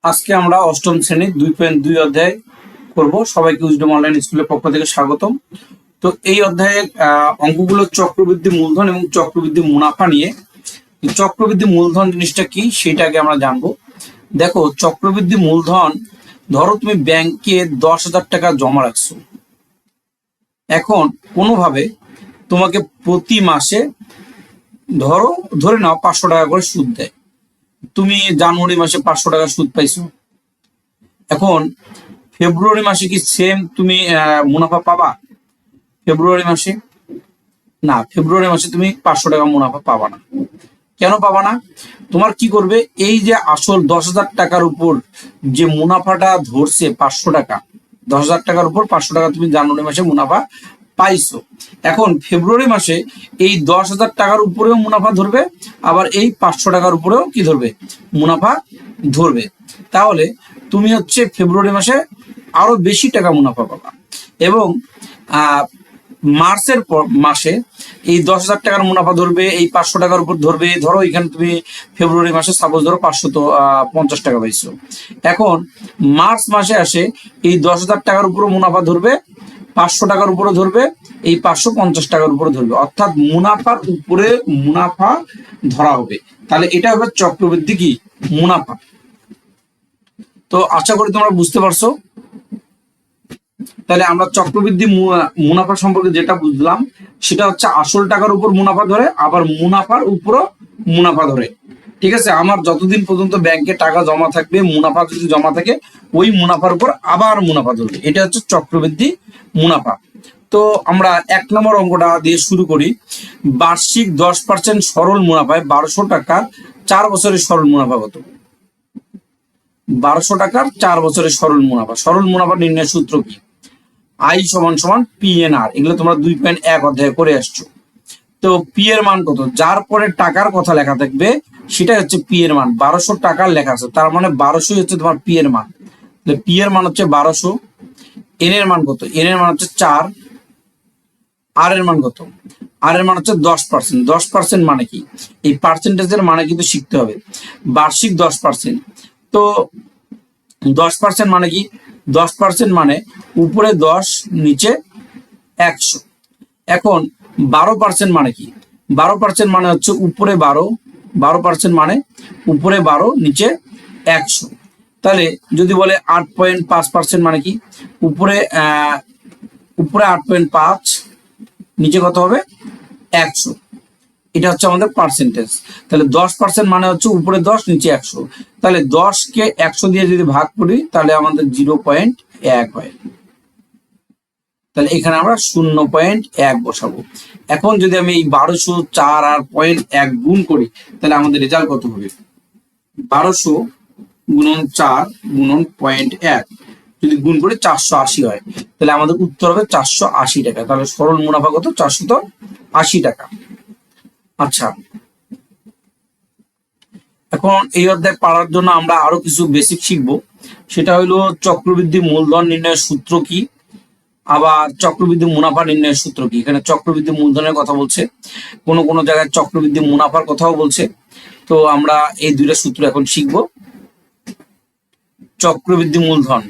আজকে আমরা অষ্টম শ্রেণীর 2.2 অধ্যায় করব। সবাইকে উইজডম অনলাইন স্কুলের পক্ষ থেকে স্বাগতম। তো এই অধ্যায়ের অঙ্কগুলো চক্রবৃদ্ধি মূলধন এবং চক্রবৃদ্ধি মুনাফা নিয়ে। চক্রবৃদ্ধি মূলধন জিনিসটা কি সেটা আগে আমরা জানবো। দেখো, চক্রবৃদ্ধি মূলধন, ধরো তুমি ব্যাংকে 10,000 টাকা জমা রাখছো। এখন কোনোভাবে তোমাকে প্রতি মাসে ধরে নাও 500 টাকা করে সুদ দেয়। তুমি জানুয়ারি মাসে 500 টাকা সুদ পাইছো। এখন ফেব্রুয়ারি মাসে কি সেম তুমি মুনাফা পাবা? ফেব্রুয়ারি মাসে না, ফেব্রুয়ারি মাসে তুমি 500 টাকা মুনাফা পাবা না। কেন পাবা না? তোমার কি করবে, এই যে আসল 10,000 টাকার উপর যে মুনাফাটা ধরছে 500 টাকা, 10,000 টাকার উপর 500 টাকা তুমি জানুয়ারি মাসে মুনাফা পাইছো। এখন ফেব্রুয়ারি মাসে এই 10,000 টাকার উপরেও মুনাফা ধরবে, আবার এই 500 টাকার উপরেও কি ধরবে, মুনাফা ধরবে। তাহলে তুমি হচ্ছে ফেব্রুয়ারি মাসে আরো বেশি টাকা মুনাফা পাবা। এবং মার্চের মাসে এই 10,000 টাকার মুনাফা ধরবে, এই 500 টাকার উপর ধরবে। ধরো এখানে তুমি ফেব্রুয়ারি মাসে সাপোজ ধরো 550 টাকা পাইছো। এখন মার্চ মাসে আসে এই 10,000 টাকার উপরও মুনাফা ধরবে, 500 টাকার উপরে ধরবে, এই 550 টাকার উপরে ধরবে। অর্থাৎ মুনাফার উপরে মুনাফা ধরা হবে। তাহলে এটা হবে চক্রবৃদ্ধি কি মুনাফা। তো আশা করি তোমরা বুঝতে পারছো। তাহলে আমরা চক্রবৃদ্ধি মুনাফা সম্পর্কে যেটা বুঝলাম সেটা হচ্ছে আসল টাকার উপর মুনাফা ধরে, আবার মুনাফার উপরও মুনাফা ধরে। ঠিক আছে, আমার যতদিন পর্যন্ত ব্যাংকে টাকা জমা থাকবে, মুনাফা যদি জমা থাকে, ওই মুনাফার উপর আবার মুনাফা ধরবে। এটা হচ্ছে চক্রবৃদ্ধি মুনাফা। তো আমরা 1 নম্বর অঙ্কটা দিয়ে শুরু করি। বার্ষিক 10% সরল মুনাফায় 1200 টাকার 4 বছরের সরল মুনাফা কত? 1200 টাকার 4 বছরের সরল মুনাফা। সরল মুনাফা নির্ণয়ের সূত্র কি? আই সমান সমান PNR। এগুলো তোমরা 2.1 অধ্যায়ে করে আসছো। তো পি এর মান কত? যার পরে টাকার কথা লেখা থাকবে সেটা হচ্ছে পি এর মান। 1200 টাকার লেখা আছে, তার মানে 1200 হচ্ছে তোমার পি এর মান। পি এর মান হচ্ছে 1200। এন এর মান কত? এন এর মান হচ্ছে 4। আর এর মান কত? আর এর মান হচ্ছে 10%। 10% মানে কি? এই পার্সেন্টেজের মানে কিন্তু শিখতে হবে। বার্ষিক 10%। তো 10% মানে কি? 10% মানে উপরে 10, নিচে 100। এখন 12% মানে কি? 12% মানে হচ্ছে উপরে 12, 12% মানে উপরে 12, নিচে 100। তাহলে যদি বলে 8.5% মানে কি? উপরে 8.5, নিচে কত হবে? 100। এটা হচ্ছে আমাদের পার্সেন্টেজ। তাহলে 10% মানে হচ্ছে উপরে 10, নিচে 100। তাহলে 10কে 100 দিয়ে যদি ভাগ করি তাহলে আমাদের 0.1 হয়। তাহলে এখানে আমরা 0.1 বসাবো। এখন যদি আমি এই 1200, 4 আর 0.1 গুণ করি তাহলে আমাদের রেজাল্ট কত হবে? 1200 গুণন 4 গুণন 0.1 যদি গুণ করে 480 হয়, তাহলে আমাদের উত্তর হবে 480 টাকা। তাহলে সরল মুনাফা কত? 480 টাকা। আচ্ছা, এখন এই অধ্যায় পড়ার জন্য আমরা আরো কিছু বেসিক শিখবো। সেটা হলো চক্রবৃদ্ধি মূলধন নির্ণয়ের সূত্র কি, আবার চক্রবৃদ্ধি মুনাফা নির্ণয়ের সূত্র কি। এখানে চক্রবৃদ্ধি মূলধনের কথা বলছে, কোন কোন জায়গায় চক্রবৃদ্ধি মুনাফার কথাও বলছে। তো আমরা এই দুইটা সূত্র এখন শিখবো। চক্রবৃদ্ধি মূলধন,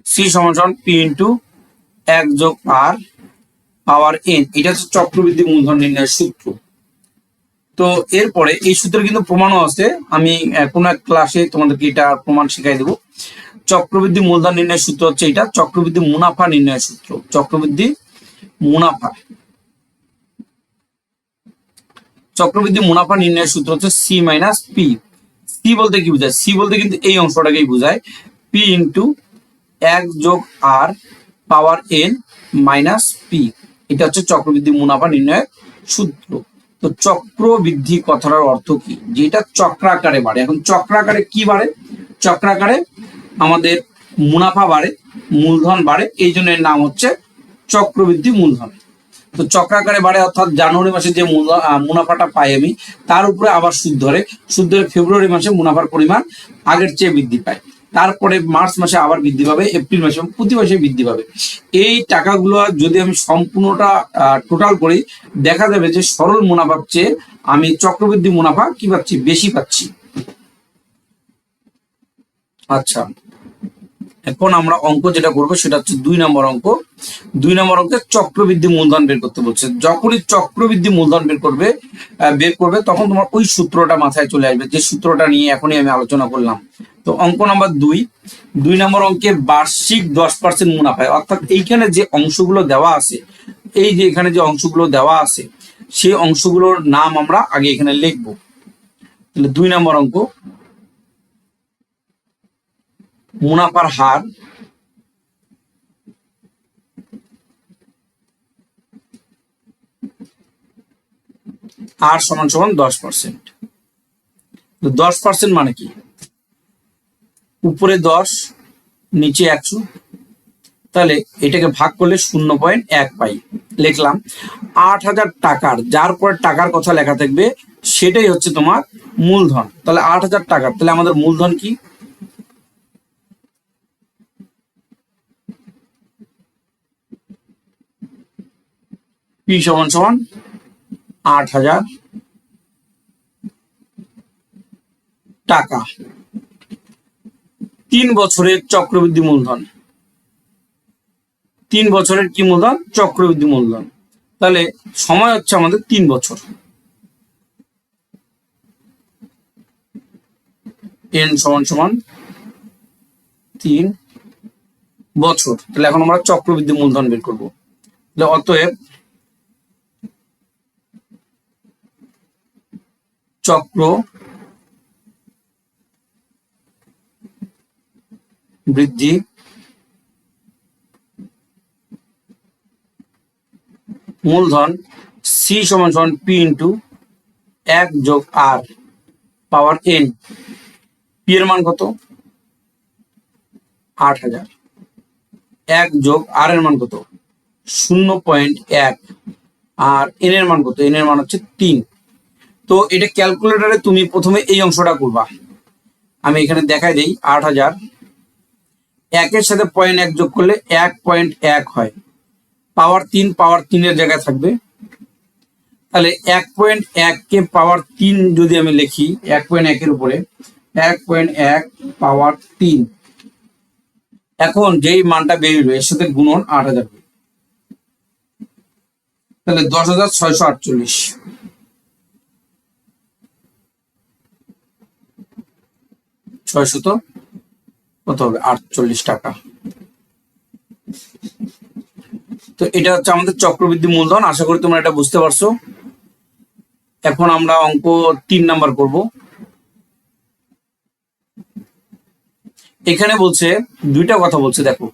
সি সমান সমান পি ইন্টু 1 যোগ আর পাওয়ার এন। এটা হচ্ছে চক্রবৃদ্ধি মূলধন নির্ণয়ের সূত্র। তো এরপরে এই সূত্রে কিন্তু প্রমাণও আছে, আমি কোন এক ক্লাসে তোমাদেরকে এটা প্রমাণ শিখাই দেবো। চক্রবৃদ্ধি মূলধন নির্ণয়ের সূত্র হচ্ছে এটা। চক্রবৃদ্ধি মুনাফা নির্ণয়ের সূত্র, চক্রবৃদ্ধি মুনাফা। চক্রবৃদ্ধি মুনাফা নির্ণয়ের সূত্র হচ্ছে সি মাইনাস পি। সি বলতে কি বোঝায়? সি বলতে কিন্তু এই অংশটাকেই বোঝায়, পি ইন্টু 1 যোগ আর পাওয়ার এন মাইনাস পি। এটা হচ্ছে চক্রবৃদ্ধি মুনাফা নির্ণয়ের সূত্র। তো চক্রবৃদ্ধি কথাটার অর্থ কি? যেটা চক্রাকারে বাড়ে। এখন চক্রাকারে কি বাড়ে? চক্রাকারে আমাদের মুনাফা বাড়ে, মূলধন বাড়ে, এই জন্য এর নাম হচ্ছে চক্রবৃদ্ধি মূলধন। তো চক্রাকারে বাড়ে অর্থাৎ জানুয়ারি মাসে যে মুনাফাটা পাই আমি, তার উপরে আবার সুদ ধরে ফেব্রুয়ারি মাসে মুনাফার পরিমাণ আগের চেয়ে বৃদ্ধি পায়। তারপরে মার্চ মাসে আবার বৃদ্ধি পাবে, এপ্রিল মাসে, প্রতি মাসে বৃদ্ধি পাবে। এই টাকাগুলো যদি আমি সম্পূর্ণটা টোটাল করি, দেখা যাবে যে সরল মুনাফার চেয়ে আমি চক্রবৃদ্ধি মুনাফা কি পাচ্ছি, বেশি পাচ্ছি। আচ্ছা, এখন আমরা অঙ্ক যেটা করবো সেটা হচ্ছে 2 নম্বর অঙ্ক। 2 নম্বর অঙ্কে চক্রবৃদ্ধি মূলধন বের করতে বলছে। যখনই চক্রবৃদ্ধি মূলধন বের করবে তখন তোমার ওই সূত্রটা মাথায় চলে আসবে, যে সূত্রটা নিয়ে এখনই আমি আলোচনা করলাম। তো অঙ্ক নাম্বার 2 নম্বর অঙ্কে বার্ষিক 10% মুনাফায়, অর্থাৎ এইখানে যে অংশগুলো দেওয়া আছে, এই যে এখানে যে অংশগুলো দেওয়া আছে সেই অংশগুলোর নাম আমরা আগে এখানে লিখবো। তাহলে 2 নম্বর অঙ্ক, মুনাফার হার সমান সমান 10%। 10% মানে কি, উপরে 10 নিচে 100, তাহলে এটাকে ভাগ করলে 0.1 পাই। লিখলাম 8,000 টাকার, যার পরে টাকার কথা লেখা থাকবে সেটাই হচ্ছে তোমার মূলধন। তাহলে 8,000 টাকার, তাহলে আমাদের মূলধন কি, পি সমান সমান 8,000 টাকা। 3 বছরের চক্রবৃদ্ধি মূলধন, 3 বছরের কি মূলধন, চক্রবৃদ্ধি মূলধন। তাহলে সময় হচ্ছে আমাদের 3 বছর, এন সমান সমান 3 বছর। তাহলে এখন আমরা চক্রবৃদ্ধি মূলধন বের করবো। তাহলে অতএব চক্র বৃদ্ধি মূলধন সি সমান সমান পি ইন্টু 1 যোগ আর পাওয়ার এন। পি এর মান কত, 8,000, 1 যোগ আর এর মান কত, 0.1, আর এন এর মান কত, এন এর মান হচ্ছে 3। তো এটা ক্যালকুলেটরে তুমি প্রথমে এই অংশটা করবা, আমি এখানে দেখাই দেই। 8,000 1-এর সাথে 0.1 যোগ করলে 1.1 হয়, পাওয়ার 3 এর জায়গায় থাকবে। তাহলে 1.1 কে পাওয়ার 3 যদি আমি লিখি, 1.1 এর উপরে 1.1 পাওয়ার 3, এখন যেই মানটা বেরোবে এর সাথে গুণন 8,000, তাহলে 10,648, 600 কত হবে, 48 টাকা। তো এটা হচ্ছে আমাদের চক্রবৃদ্ধি মূলধন। আশা করি তোমরা এটা বুঝতে পারছো। এখন আমরা অঙ্ক 3 নাম্বার করব। এখানে বলছে দুইটা কথা বলছে, দেখো,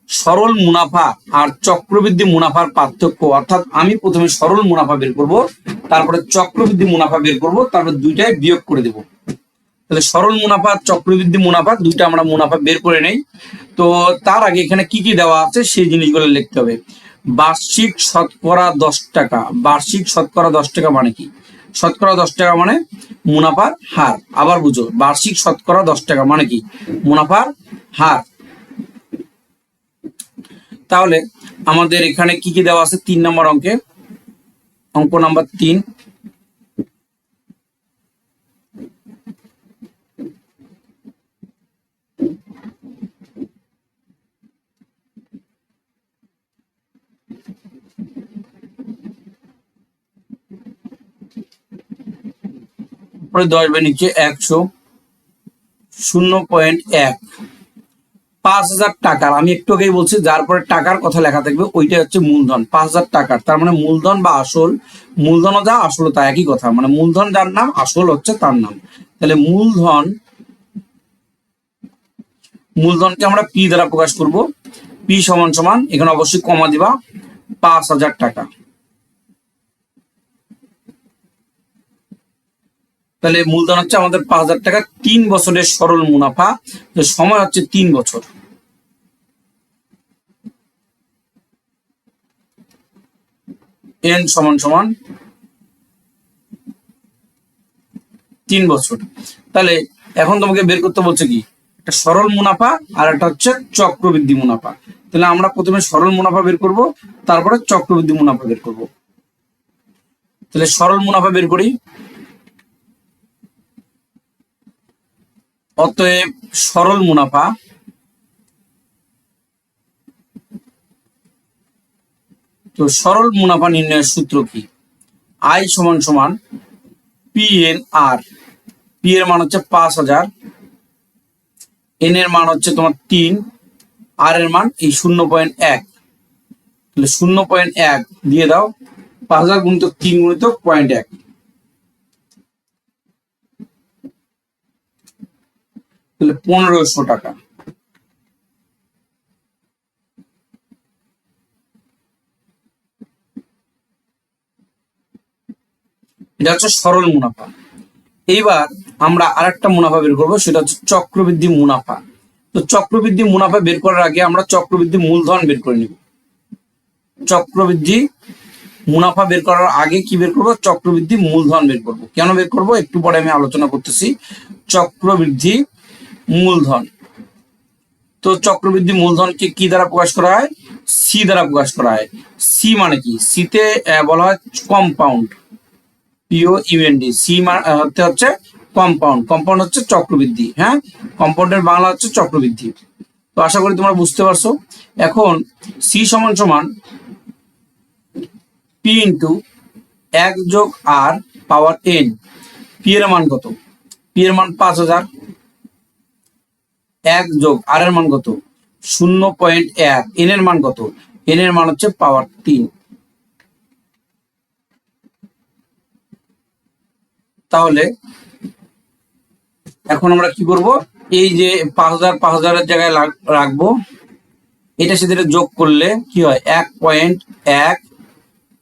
সরল মুনাফা আর চক্রবৃদ্ধি মুনাফার পার্থক্য, অর্থাৎ আমি প্রথমে সরল মুনাফা বের করব, তারপরে চক্রবৃদ্ধি মুনাফা বের করব, তারপরে দুইটাই বিয়োগ করে দেব। তাহলে সরল মুনাফা চক্রবৃদ্ধি মুনাফা দুইটা আমরা মুনাফা বের করে নেই। তো তার আগে এখানে কি কি দেওয়া আছে সেই জিনিসগুলো লিখতে হবে। বার্ষিক শতকরা 10 টাকা, বার্ষিক শতকরা 10 টাকা মানে কি, শতকরা 10 টাকা মানে মুনাফার হার। আবার বুঝো, বার্ষিক শতকরা 10 টাকা মানে কি, মুনাফার হার। তাহলে আমাদের এখানে কি কি দেওয়া আছে 3 নম্বর অঙ্কে, অঙ্ক নাম্বার 3, পরে 10 বাই নিচে 100, 0.1, 5,000 টাকার, আমি একটু আগেই বলছি যার পরে টাকার কথা লেখা থাকবে ওইটা হচ্ছে মূলধন। 5,000 টাকার, তার মানে মূলধন বা আসল, মূলধনও যা আসল তা একই কথা, মানে মূলধন যার নাম আসল হচ্ছে তার নাম। তাহলে মূলধনকে আমরা পি দ্বারা প্রকাশ করব। পি সমান সমান, এখানে অবশ্যই কমা দিবা, 5,000 টাকা। তাহলে মূলধন হচ্ছে আমাদের 5,000 টাকা। 3 বছরের সরল মুনাফা, সময় হচ্ছে 3 বছর। এন সমান সমান 3 বছর। তাহলে এখন তোমাকে বের করতে বলছে কি, একটা সরল মুনাফা আর একটা হচ্ছে চক্রবৃদ্ধি মুনাফা। তাহলে আমরা প্রথমে সরল মুনাফা বের করব, তারপরে চক্রবৃদ্ধি মুনাফা বের করব। তাহলে সরল মুনাফা বের করি। অতএব সরল মুনাফা তো সরল মুনাফা নির্ণয়ের সূত্র কি? আই সমান সমান PNR। পি এর মান হচ্ছে 5000, এন এর মান হচ্ছে তোমার 3, আর এর মান এই 0.1। তাহলে 0.1 দিয়ে দাও, 5000 গুণিত 3 গুণিত 0.1, তাহলে 1500 টাকা। এটা হচ্ছে সরল মুনাফা। এইবার আমরা আরেকটা মুনাফা বের করবো, সেটা হচ্ছে চক্রবৃদ্ধি মুনাফা। তো চক্রবৃদ্ধি মুনাফা বের করার আগে আমরা চক্রবৃদ্ধি মূলধন বের করে নিব। চক্রবৃদ্ধি মুনাফা বের করার আগে কি বের করবো? চক্রবৃদ্ধি মূলধন বের করব। কেন বের করব একটু পরে আমি আলোচনা করতেছি। চক্রবৃদ্ধি মূলধন, তো চক্রবৃদ্ধি মূলধনকে কি দ্বারা প্রকাশ করা হয়? সি দ্বারা প্রকাশ করা হয়। সি মানে কি? সিতে বলা হয় কম্পাউন্ড, POUND। সি হচ্ছে কম্পাউন্ড, কম্পাউন্ড হচ্ছে চক্রবৃদ্ধি। হ্যাঁ, কম্পাউন্ডের বাংলা হচ্ছে চক্রবৃদ্ধি। তো আশা করি তোমরা বুঝতে পারছো। এখন সি সমান সমান পি ইন্টু 1 যোগ আর পাওয়ার n। পি এর মান কত? পি এর মান 5000, 1 যোগ আর এর মান কত? 0.1। এন এর মান কত? এন এর মান হচ্ছে পাওয়ার 3। তাহলে এখন আমরা কি করব? এই যে 5000 এর জায়গায় রাখবো, এটা সাথে যোগ করলে কি হয়? 1.1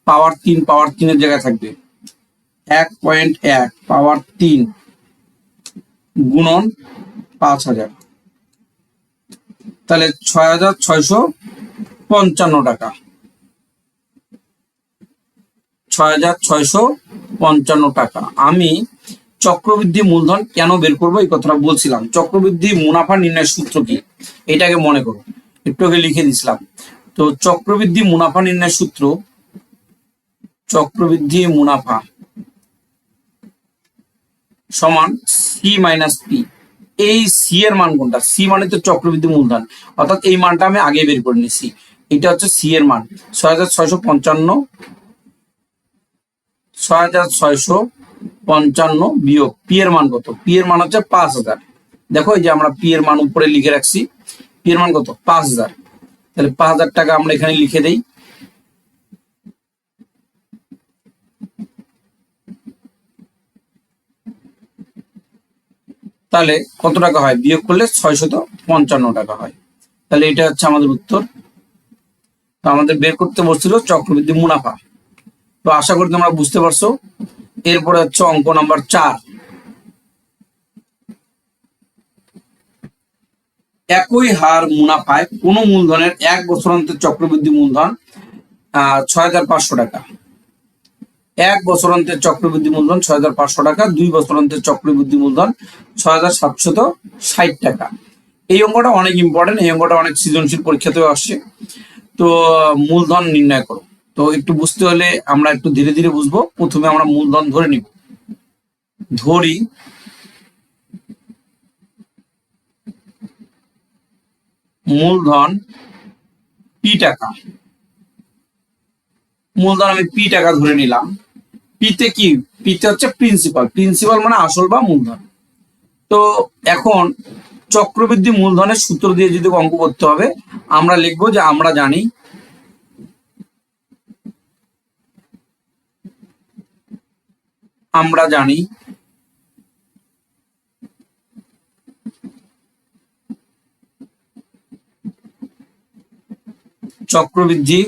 পাওয়ার 3, পাওয়ার 3 এর জায়গায় থাকবে 1.1 পাওয়ার 3 গুণন 5000, তাহলে 6655 টাকা। 6655 টাকা। আমি চক্রবৃদ্ধি মূলধন কেন বের করবো এই কথাটা বলছিলাম। চক্রবৃদ্ধি মুনাফা নির্ণয়ের সূত্র কি এটাকে মনে করো, একটু আগে লিখে দিছিলাম। তো চক্রবৃদ্ধি মুনাফা নির্ণয়ের সূত্র, চক্রবৃদ্ধি মুনাফা সমান সি মাইনাস পি। এই সি এর মান কোনটা? সি মানে তো চক্রবৃদ্ধি মূলধন, অর্থাৎ এই মানটা আমি আগে বের করে নিছি। এটা হচ্ছে সি এর মান 6655, 6655 বিয়োগ পি এর মান কত? পি এর মান হচ্ছে 5000। দেখো এই যে আমরা পি এর মান উপরে লিখে রাখছি। পি এর মান কত? 5000। তাহলে 5000 টাকা আমরা এখানে লিখে দেই। তাহলে কত টাকা হয়? বিয়োগ করলে 655 টাকা হয়। তাহলে এটা হচ্ছে আমাদের উত্তর। তো আমাদের বের করতে বলছিল চক্রবৃদ্ধি মুনাফা। তো আশা করি তোমরা বুঝতে পারছো। এরপরে হচ্ছে অঙ্ক নাম্বার 4। একই হার মুনাফায় কোন মূলধনের 1 বছরান্তের চক্রবৃদ্ধি মূলধন 6500 টাকা। 1 বছরান্তের চক্রবৃদ্ধি মূলধন 6500 টাকা, 2 বছরান্তের চক্রবৃদ্ধি মূলধন 6760 টাকা। এই অঙ্কটা অনেক ইম্পর্টেন্ট, এই অঙ্কটা অনেক সৃজনশীল পরীক্ষাতেও আসছে। তো মূলধন নির্ণয় করো। তো একটু বুঝতে হলে আমরা একটু ধীরে ধীরে বুঝবো। প্রথমে আমরা মূলধন ধরে নিব। ধরি মূলধন পি টাকা। মূলধন আমি পি টাকা ধরে নিলাম। পিতে কি? পিতে হচ্ছে প্রিন্সিপাল। প্রিন্সিপাল মানে আসল বা মূলধন। তো এখন চক্রবৃদ্ধি মূলধনের সূত্র দিয়ে যদি অঙ্ক করতে হবে, আমরা লিখবো যে আমরা জানি চক্রবৃদ্ধি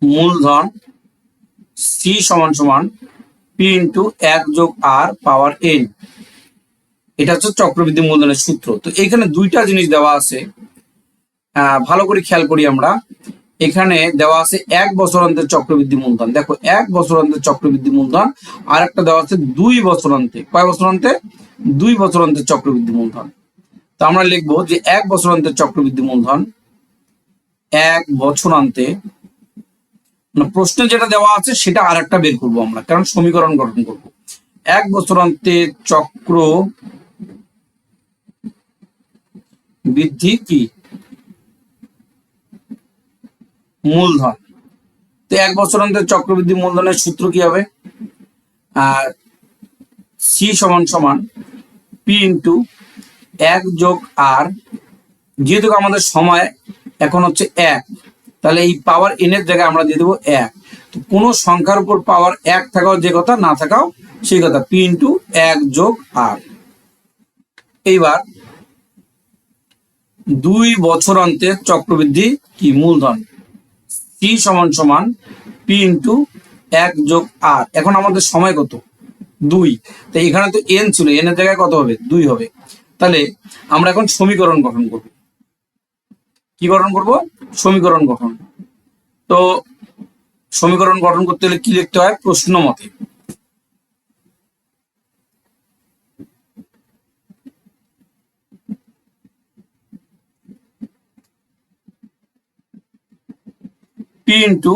মূলধন সি সমান সমান পি ইন্টু 1 যোগ আর পাওয়ার n। এটা হচ্ছে চক্রবৃদ্ধি মূলধনের সূত্র। তো এখানে দুইটা জিনিস দেওয়া আছে, ভালো করে খেয়াল করি আমরা। এখানে দেওয়া আছে 1 বছরান্তের চক্রবৃদ্ধি মূলধন। দেখো 1 বছরান্তের চক্রবৃদ্ধি মূলধন, আর একটা দেওয়া আছে 2 বছরান্তে। কয় বছরান্তে? 2 বছর অন্তের চক্রবৃদ্ধি মূলধন। তো আমরা লিখবো যে 1 বছর অন্তের চক্রবৃদ্ধি মূলধন 1 বছরান্তে, প্রশ্নে যেটা দেওয়া আছে সেটা আর একটা বের করবো আমরা, কারণ সমীকরণ গঠন করব। 1 বছরান্তে চক্র বৃদ্ধি কি মূলধন। তো 1 বছরান্তের চক্রবৃদ্ধি মূলধনের সূত্র কি হবে? সি সমান সমান পি ইন্টু 1 যোগ আর, যেহেতু আমাদের সময় এখন হচ্ছে 1, তাহলে এই পাওয়ার এন এর জায়গায় আমরা দিয়ে দেবো 1। তো কোনো সংখ্যার উপর পাওয়ার 1 থাকাও যে কথা, না থাকাও সেই কথা, পি ইন্টু 1 যোগ আর। এইবার 2 বছর অন্তের চক্রবৃদ্ধি কি মূলধন, সি সমান সমান পি ইন্টু 1 যোগ আর। এখন আমাদের সময় কত? 2। তো এখানে তো এন ছিল, এন এর জায়গায় কত হবে? 2 হবে। তাহলে আমরা এখন সমীকরণ গঠন করব। কি গঠন করব? সমীকরণ গঠন। তো সমীকরণ গঠন করতে হলে কি লিখতে হয়? প্রশ্ন মতে পি ইন্টু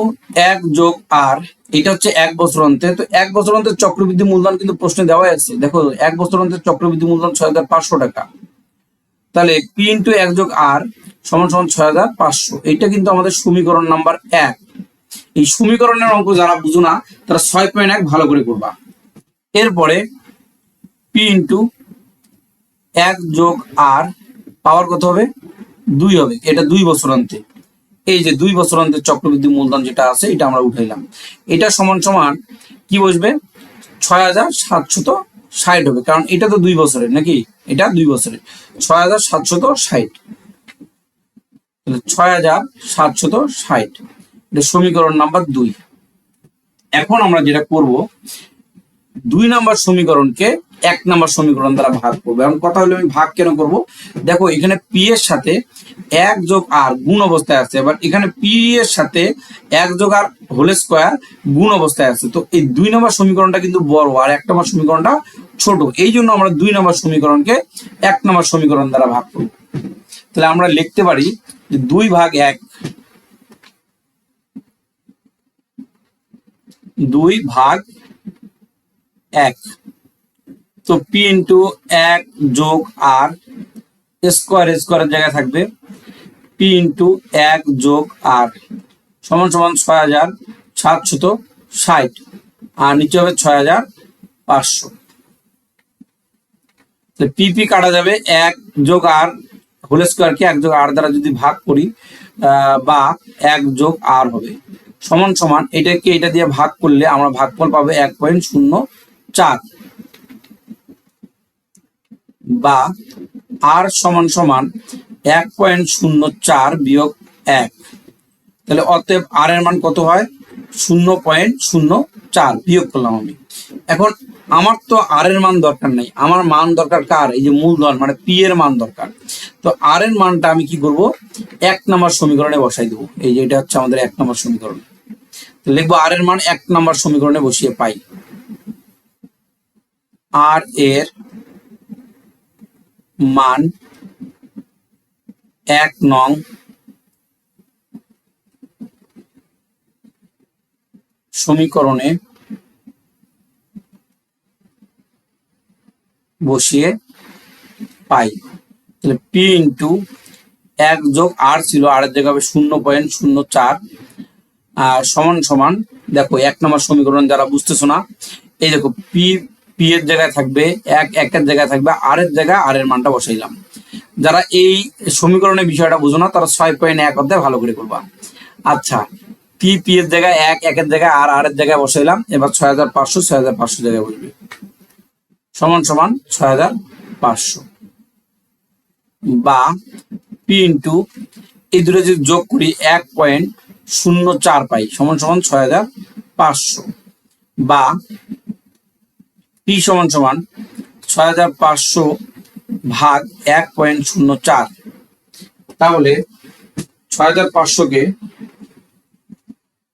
1 যোগ আর, এটা হচ্ছে 1 বছর অন্তে। তো 1 বছর অন্তের চক্রবৃদ্ধি মূলধন কিন্তু প্রশ্নে দেওয়া আছে, দেখো 1 বছর অন্তের চক্রবৃদ্ধি মূলধন 6500 টাকা। তাহলে পি ইন্টু 1 যোগ আর সমান সমান 6500। এইটা কিন্তু আমাদের সমীকরণ নাম্বার 1। এই সমীকরণের অঙ্ক যারা বুঝো না তারা 6.1 ভালো করে করবা। এরপরে পি ইন্টু 1 যোগ আর পাওয়ার কত হবে? 2 হবে। এটা 2 বছর অন্তে, এই যে 2 বছর অন্তের চক্রবৃদ্ধি মূলধন যেটা আছে এটা আমরা উঠাইলাম। এটা সমান সমান কি বসবে? 6760 হবে, কারণ এটা তো 2 বছরের নাকি, এটা 2 বছরের। 6760, 6760, এটা সমীকরণ নাম্বার 2। এখন আমরা যেটা করব, 2 নাম্বার সমীকরণকে 1 নাম্বার সমীকরণ দ্বারা ভাগ করবো। এখন কথা হলো আমি ভাগ কেন করব? দেখো এখানে পি এর সাথে 1 যোগ আর গুণ অবস্থায় আছে, এবার এখানে পি এর সাথে 1 যোগ আর হোল স্কয়ার গুণ অবস্থায় আছে। তো এই 2 নাম্বার সমীকরণটা কিন্তু বড় আর 1 নাম্বার সমীকরণটা ছোট, এই জন্য আমরা 2 নাম্বার সমীকরণকে 1 নাম্বার সমীকরণ দ্বারা ভাগ করব। তাহলে আমরা লিখতে পারি যে 2 ভাগ 1, 2 ভাগ 1। তো পি ইন্টু 1 যোগ আর স্কোয়ার, স্কোয়ারের জায়গায় থাকবে পি ইন্টু 1 যোগ আর সমান সমান 6760, আর নিচে হবে 6500। পি পি কাটা যাবে, 1 যোগ আর হোল স্কোয়ারকে 1 যোগ আর দ্বারা যদি ভাগ করি বা 1 যোগ আর হবে সমান সমান এটাকে এটা দিয়ে ভাগ করলে আমরা ভাগফল পাবো 1.04, বা আর সমান সমান 1.04 বিয়োগ 1। তাহলে অতএব আর এর মান কত হয়? 0.04 বিয়োগ করলাম আমি। এখন আমার তো আর এর মান দরকার নাই, আমার মান দরকার কার? এই যে মূলধন মানে পি এর মান দরকার। তো আর এর মানটা আমি কি করব? 1 নাম্বার সমীকরণে বসাই দেবো। এই যে এটা হচ্ছে আমাদের 1 নাম্বার সমীকরণ। তো লিখবো আর এর মান 1 নাম্বার সমীকরণে বসিয়ে পাই আর এর মান 1 নং সমীকরণে বসিয়ে পাই। তাহলে পি ইন্টু 1 যোগ আর ছিল, আর এর জায়গায় হবে 0.04, আর সমান সমান দেখো 1 নম্বর সমীকরণ যারা বুঝতেছো না, এই দেখো পি পি এর জায়গায় থাকবে 1, 1 এর জায়গায় থাকবে আর এর জায়গায় আর এর মানটা বসাইলাম। যারা এই সমীকরণের বিষয়টা বুঝো না তারা 6.1 অধ্যায় ভালো করে করবা। আচ্ছা, পি পি এর জায়গায় 1, 1 এর জায়গায় আর এর জায়গায় বসাইলাম। এবার 6500, 6500 জায়গায় বসবে সমান সমান 6500, বা পি ইন্টু এই দুটো যদি যোগ করি 1.04 পাই সমান সমান 6500, বা পি সমান সমান 6500 ভাগ 1.04। তাহলে 6500 কে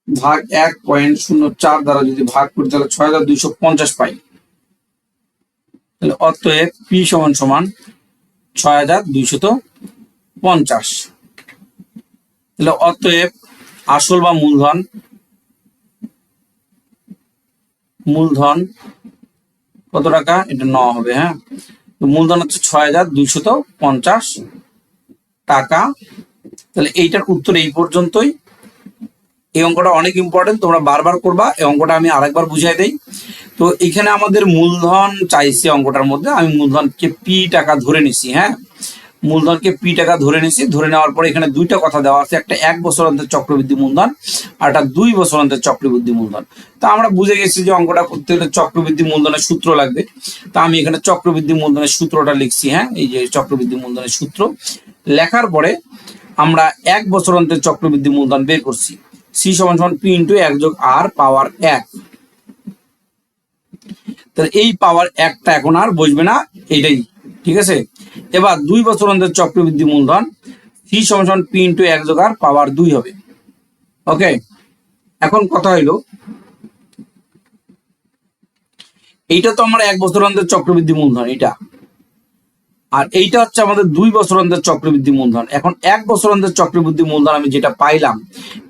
ভাগ 1.04 দ্বারা যদি ভাগ করি তাহলে 6250 পাই। তাহলে অতএব পি সমান সমান 6250। তাহলে অতএব আসল বা মূলধন কত টাকা, এটা ন হবে। হ্যাঁ, তো মূলধন হচ্ছে 6250 টাকা। তাহলে এইটার উত্তর এই পর্যন্তই। এই অঙ্কটা অনেক ইম্পর্টেন্ট, তোমরা বারবার করবা। এই অঙ্কটা আমি আরেকবার বুঝাই দেই। তো এখানে আমাদের মূলধন চাইছে, অঙ্কটার মধ্যে আমি মূলধনকে পি টাকা ধরে নিছি। হ্যাঁ, মূলধনকে পি টাকা ধরে নিছি। ধরে নেওয়ার পরে এখানে দুইটা কথা দেওয়া আছে, একটা 1 বছর অন্তর চক্রবৃদ্ধি মূলধন আর একটা 2 বছর অন্তর চক্রবৃদ্ধি মূলধন। তা আমরা বুঝে গেছি যে অঙ্কটা করতে হলে চক্রবৃদ্ধি মূলধনের সূত্র লাগবে। তা আমি এখানে চক্রবৃদ্ধি মূলধনের সূত্রটা লিখছি। হ্যাঁ, এই যে চক্রবৃদ্ধি মূলধনের সূত্র লেখার পরে আমরা 1 বছর অন্তর চক্রবৃদ্ধি মূলধন বের করছি। সি সমান সমান পি ইন্টু 1 যোগ আর পাওয়ার 1। তাহলে এই পাওয়ার 1টা এখন আর বসবে না, এইটাই ঠিক আছে। এবার 2 বছর অন্তর চক্রবৃদ্ধি মূলধন সি সমান সমান পি ইন্টু 1 যোগ আর পাওয়ার 2 হবে। ওকে, এখন কথা হইলো এইটা তো আমরা 1 বছর অন্তর চক্রবৃদ্ধি মূলধন এটা, আর এইটা হচ্ছে আমাদের 2 বছর অন্তর চক্রবৃদ্ধি মূলধন। এখন 1 বছর অন্তর চক্রবৃদ্ধি মূলধন আমি যেটা পাইলাম,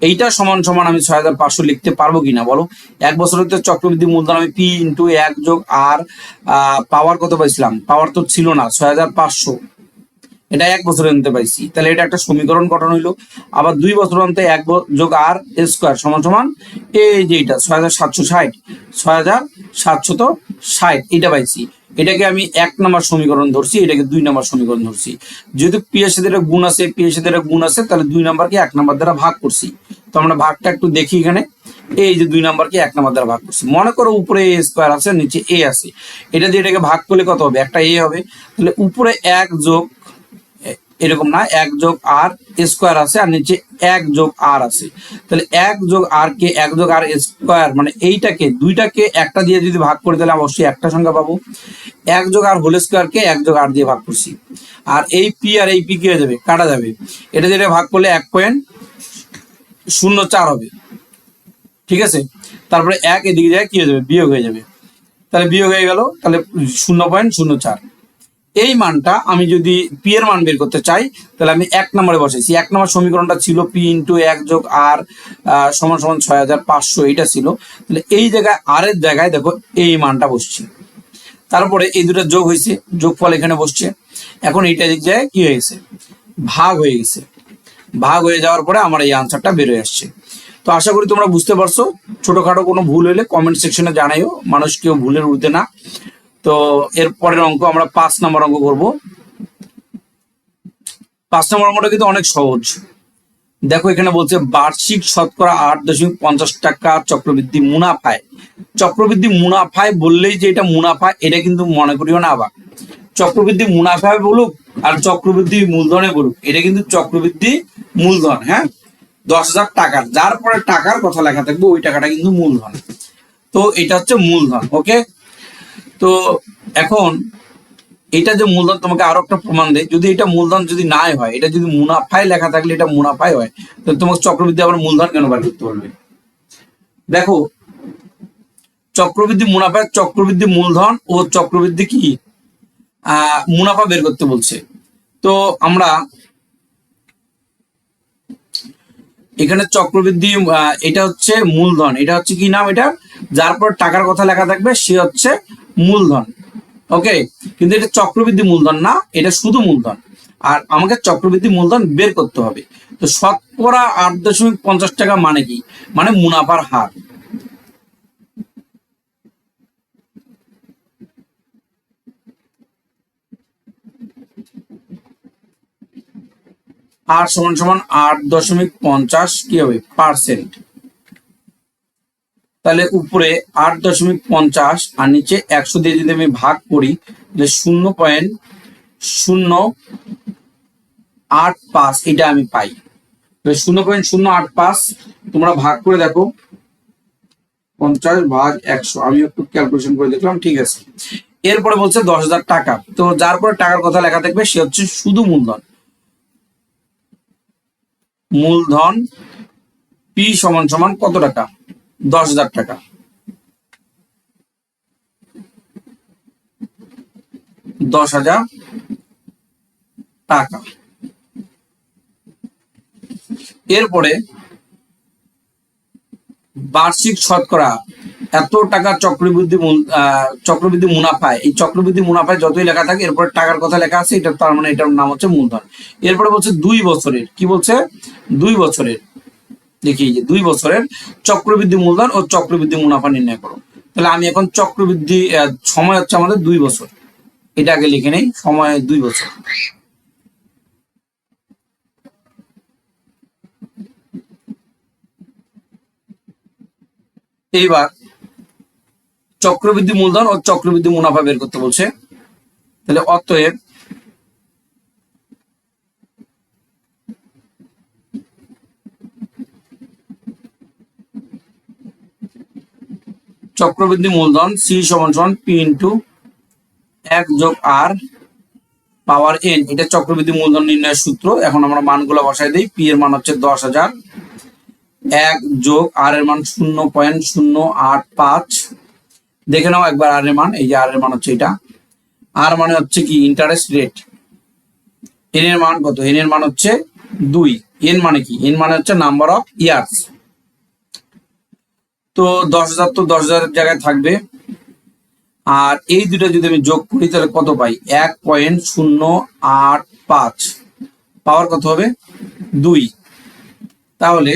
এইটা সমান সমান আমি 6500 লিখতে পারবো কিনা বলো। 1 বছর অন্তর চক্রবৃদ্ধি মূলধন আমি পি ইন্টু 1 যোগ আর পাওয়ার কত পাইছিলাম, পাওয়ার তো ছিল না 6500, এটা 1 বছরের অন্তে পাইছি। তাহলে এটা একটা সমীকরণ গঠন হইলো। আবার 2 বছর অন্তে 1 যোগ আর স্কোয়ার সমান সমান এই যে এটা 6760, 6760 এটা পাইছি। এটাকে আমি 1 নম্বর সমীকরণ ধরছি, এটাকে 2 নম্বর সমীকরণ ধরছি। যেহেতু পি এর সাথে গুণ আছে, পি এর সাথে গুণ আছে, তাহলে 2 নাম্বারকে 1 নাম্বার দ্বারা ভাগ করছি। তো আমরা ভাগটা একটু দেখি এখানে। এই যে 2 নাম্বারকে 1 নাম্বার দ্বারা ভাগ করছি। মনে করো উপরে এ স্কোয়ার আছে, নিচে এ আছে, এটা দিয়ে এটাকে ভাগ করলে কত হবে, একটা এ হবে। তাহলে উপরে 1 যোগ এরকম না, 1 যোগ আর স্কোয়ার আছে আর নিচে 1 যোগ আর আছে। তাহলে 1 যোগ আর কে 1 যোগ আর স্কোয়ার, মানে এইটাকে দুইটাকে একটা দিয়ে যদি ভাগ করে তাহলে অবশ্যই একটা সংখ্যা পাবো। 1 যোগ আর হোল স্কোয়ার কে 1 যোগ আর দিয়ে ভাগ করছি। আর এই পি আর এই পি কি হয়ে যাবে, কাটা যাবে। এটা যেটা ভাগ করলে 1.04 হবে, ঠিক আছে। তারপরে 1 এদিকে যায় কি হয়ে যাবে, বিয়োগ হয়ে যাবে। তাহলে বিয়োগ হয়ে গেল, তাহলে 0.04। এই মানটা আমি যদি পি এর মান বের করতে চাই, তাহলে আমি 1 নম্বরে বসাইছি। 1 নম্বর সমীকরণটা ছিল পি ইন্টু 1 যোগ আর সমান সমান 6500, এটা ছিল। তাহলে এই জায়গায় আর এর জায়গায় দেখো এই মানটা বসছে। তারপরে এই দুটো যোগ হয়েছে, যোগফল এখানে বসছে। এখন এইটা দিক জায়গায় কি হয়ে গেছে, ভাগ হয়ে গেছে। ভাগ হয়ে যাওয়ার পরে আমার এই আনসারটা বেরোয় আসছে। তো আশা করি তোমরা বুঝতে পারছো। ছোটখাটো কোনো ভুল হলে কমেন্ট সেকশনে জানাইও, মানুষ কেউ ভুলের ঊর্ধ্বে না। তো এর পরের অঙ্ক আমরা 5 নম্বর অঙ্ক করব। 5 নম্বর অঙ্কটা কিন্তু অনেক সহজ। দেখো এখানে বলছে বার্ষিক শতকরা 8.50 টাকা চক্রবৃদ্ধি মুনাফায়। চক্রবৃদ্ধি মুনাফায় বললেই যে এটা মুনাফা, এটা কিন্তু মনে করিও না। আবার চক্রবৃদ্ধি মুনাফায় বলুক আর চক্রবৃদ্ধি মূলধনে বলুক, এটা কিন্তু চক্রবৃদ্ধি মূলধন। হ্যাঁ, 10,000 টাকার, যার পরে টাকার কথা লেখা থাকবে ওই টাকাটা কিন্তু মূলধন। তো এটা হচ্ছে মূলধন। ওকে, তো এখন এটা যে মূলধন, তোমাকে আরো একটা প্রমাণ দেয়। যদি এটা মূলধন যদি নাই হয়, এটা যদি মুনাফায় লেখা থাকলে এটা মুনাফায় হয়, তো তোমাকে চক্রবৃদ্ধি আবার মূলধন কেন বার করতে পারবে। দেখো চক্রবৃদ্ধি মুনাফায় চক্রবৃদ্ধি মূলধন ও চক্রবৃদ্ধি কি মুনাফা বের করতে বলছে। তো আমরা এখানে চক্রবৃদ্ধি, এটা হচ্ছে মূলধন, এটা হচ্ছে কি নাম এটা, যার পর টাকার কথা লেখা থাকবে সে হচ্ছে মূলধন। ওকে, কিন্তু এটা চক্রবৃদ্ধি মূলধন না, এটা শুধু মূলধন। আর আমাকে চক্রবৃদ্ধি মূলধন বের করতে হবে। তো শতকরা 8.50 টাকা মানে কি, মানে মুনাফার হার। আর সমান সমান 8.50 কি হবে, পার্সেন্ট। তাহলে উপরে 8.50 আর নিচে 100 দিয়ে যদি আমি ভাগ করি, তাহলে 0.085 এটা আমি পাই। 0.085 তোমরা ভাগ করে দেখো, 50 ভাগ 100, আমি একটু ক্যালকুলেশন করে দেখলাম, ঠিক আছে। এরপরে বলছে 10,000 টাকা। তো যার পরে টাকার কথা লেখা থাকবে সে হচ্ছে শুধু মূলধন। মূলধন পি সমান সমান কত টাকা, 10,000 টাকা। 10,000 টাকা। এরপরে বার্ষিক শতকরা এত টাকা চক্রবৃদ্ধি মুনাফায়, এই চক্রবৃদ্ধি মুনাফায় যতই লেখা থাকে এরপরে টাকার কথা লেখা আছে, এটা তার মানে এটার নাম হচ্ছে মূলধন। এরপরে বলছে 2 বছরের, কি বলছে 2 বছরের, দেখি যে 2 বছরের চক্রবৃদ্ধি মূলধন ও চক্রবৃদ্ধি মুনাফা নির্ণয় করো। তাহলে আমি এখন চক্রবৃদ্ধি সময় হচ্ছে আমাদের 2 বছর, এটা আগে লিখে নেই, সময় 2 বছর। এইবার চক্রবৃদ্ধি মূলধন ও চক্রবৃদ্ধি মুনাফা বের করতে বলছে। তাহলে অতএব চক্রবৃদ্ধি মূলধন সি সমান পি ইন্টু 1 যোগ আর পাওয়ার এন, এটা চক্রবৃদ্ধি মূলধন নির্ণয়ের সূত্র। এখন আমরা মানগুলো বসাই দিই। পি এর মান হচ্ছে 10,000, 1 যোগ আর এর মান 0.085। দেখে নাও একবার আর এর মান, এই যে আর এর মান হচ্ছে এটা। আর মানে হচ্ছে কি ইন্টারেস্ট রেট। এন এর মান কত? এন এর মান হচ্ছে 2। এন মানে কি? এন মানে হচ্ছে নাম্বার অফ ইয়ার্স। তো 10,000 তো 10,000 জায়গায় থাকবে, আর এই দুটো যদি আমি যোগ করি তাহলে কত পাই? 1.085 পাওয়ার কত হবে? 2। তাহলে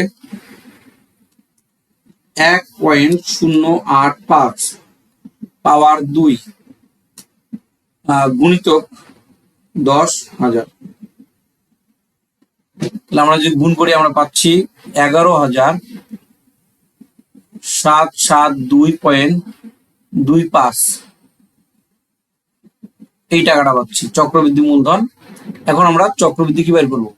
1.085 পাওয়ার 2 গুণিতক 10,000। তাহলে আমরা যদি গুণ করি আমরা পাচ্ছি 11,772.25 এই টাকাটা পাচ্ছি চক্রবৃদ্ধি মূলধন। এখন আমরা চক্রবৃদ্ধি কি বের করবো?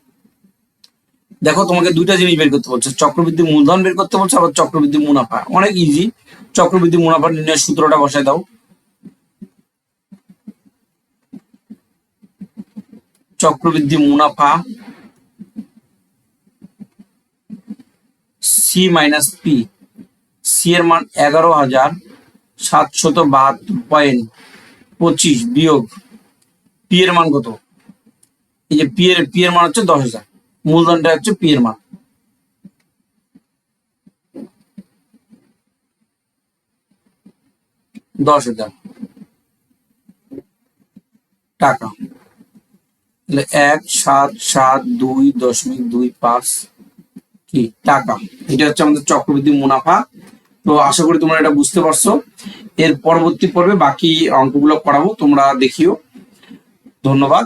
দেখো তোমাকে দুইটা জিনিস বের করতে বলছে, চক্রবৃদ্ধি মূলধন বের করতে বলছে, আবার চক্রবৃদ্ধি মুনাফা। অনেক ইজি, চক্রবৃদ্ধি মুনাফা নির্ণয়ের সূত্রটা বসায় দাও। চক্রবৃদ্ধি মুনাফা সি মাইনাস পি। সি এর মান 11,772.25 বিয়োগ পি এর মান কত? এই যে পি এর মান হচ্ছে 10,000, মূলধনটা হচ্ছে পি এর মান। $10,000 টাকা। তাহলে 1,772.25 কি টাকা। এটা হচ্ছে আমাদের চক্রবৃদ্ধি মুনাফা। তো আশা করি তোমরা এটা বুঝতে পারছো। এর পরবর্তী পর্বে বাকি অঙ্কগুলো করাবো, তোমরা দেখিও। ধন্যবাদ।